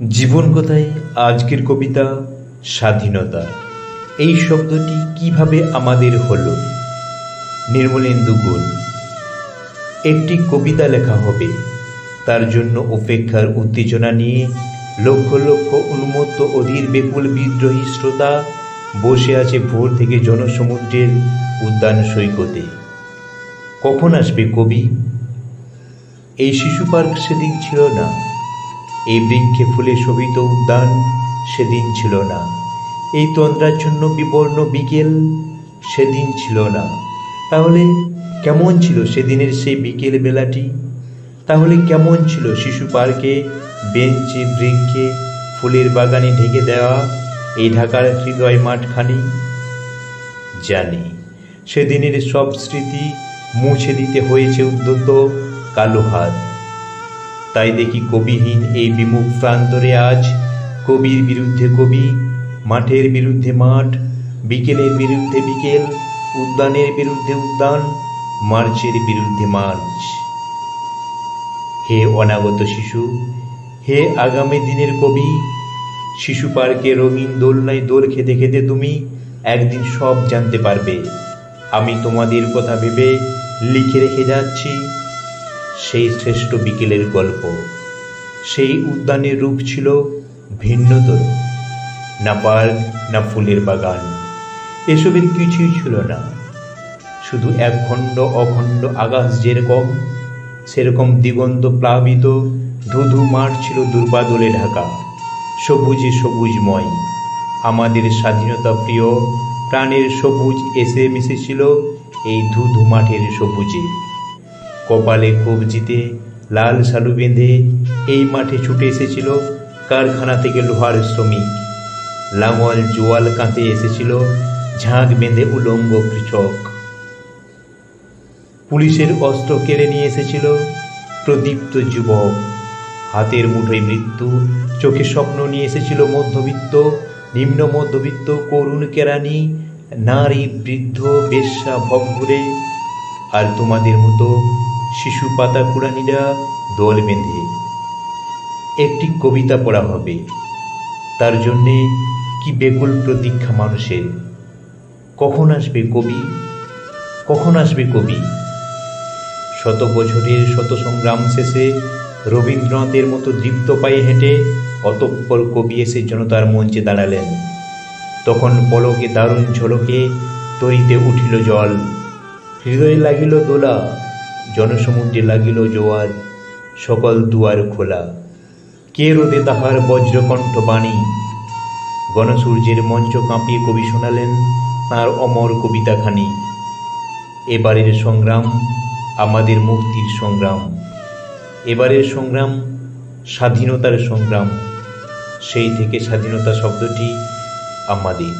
জীবন কথায় আজকের কবিতা স্বাধীনতা। এই শব্দটি কিভাবে আমাদের হলো? নির্মলেন্দু গুণ। একটি কবিতা লেখা হবে, তার জন্য অপেক্ষার উত্তেজনা নিয়ে লক্ষ লক্ষ উন্মত্ত অধীর বেকুল বিদ্রোহী শ্রোতা বসে আছে ভোর থেকে জনসমুদ্রের উদ্যান সৈকতে। কখন আসবে কবি? এই শিশু পার্ক সেদিন ছিল না, এই বৃক্ষে ফুলে শোভিত উদ্যান সেদিন ছিল না, এই তন্দ্রাচ্ছন্ন বিবর্ণ বিকেল সেদিন ছিল না। তাহলে কেমন ছিল সেদিনের সেই বিকেল বেলাটি? তাহলে কেমন ছিল শিশু পার্কে, বেঞ্চে, বৃক্ষে, ফুলের বাগানে ঢেকে দেওয়া এই ঢাকার হৃদয় মাঠখানি? জানি সেদিনের সব স্মৃতি মুছে দিতে হয়েছে উদ্যত কালো হাত। তাই দেখি কবিহীন এই বিমুখ প্রান্তরে আজ কবির বিরুদ্ধে কবি, মাঠের বিরুদ্ধে মাঠ, বিকেলের বিরুদ্ধে বিকেল, উদ্যানের বিরুদ্ধে উদ্যান, মার্চের বিরুদ্ধে মার্চ। হে অনাগত শিশু, হে আগামী দিনের কবি, শিশু পার্কে রঙিন দোলনায় দোল খেতে খেতে তুমি একদিন সব জানতে পারবে। আমি তোমাদের কথা ভেবে লিখে রেখে যাচ্ছি সেই শ্রেষ্ঠ বিকেলের গল্প। সেই উদ্যানের রূপ ছিল ভিন্নতর, না পার্ক, না ফুলের বাগান, এসবের কিছুই ছিল না। শুধু একখণ্ড অখণ্ড আকাশ যেরকম, সেরকম দিগন্ত প্লাবিত ধুধু মাঠ ছিল দুর্বাদলে ঢাকা, সবুজে সবুজময়। আমাদের স্বাধীনতা প্রিয় প্রাণের সবুজ এসে মিশেছিল এই ধুধু মাঠের সবুজে। কপালে কবজিতে লাল শালু বেঁধে এই মাঠে ছুটে এসেছিল কারখানা থেকে লোহার শ্রমিক। লাঙল জোয়াল কাঁধে এসেছিল ঝাঁক বেঁধে উলঙ্গ কৃষক। পুলিশের অস্ত্র কেড়ে নিয়ে এসেছিল প্রদীপ্ত যুবক। হাতের মুঠোয় মৃত্যু, চোখে স্বপ্ন নিয়ে এসেছিল মধ্যবিত্ত, নিম্ন মধ্যবিত্ত, করুণ কেরানি, নারী, বৃদ্ধ, বেশ্যা, ভবঘুরে। আর তোমাদের মতো শিশু পাতা কুড়ানিরা দল বেঁধে একটি কবিতা পড়া হবে। তার জন্যে কি বেকুল প্রতীক্ষা মানুষের। কখন আসবে কবি? কখন আসবে কবি? শত বছরের শত সংগ্রাম শেষে রবীন্দ্রনাথের মতো দীপ্ত পায়ে হেঁটে অতঃপর কবি এসে জনতার মঞ্চে দাঁড়ালেন। তখন পলকে দারুণ ঝলকে তরিতে উঠিল জল, হৃদয়ে লাগিল দোলা, জনসমুদ্রে লাগিল জোয়ার, সকল দুয়ার খোলা। কে রোদে তাহার বজ্রকণ্ঠ বাণী? গণসূর্যের মঞ্চ কাঁপিয়ে কবি শোনালেন তাঁর অমর কবিতাখানি। এবারের সংগ্রাম আমাদের মুক্তির সংগ্রাম, এবারের সংগ্রাম স্বাধীনতার সংগ্রাম। সেই থেকে স্বাধীনতা শব্দটি আমাদের।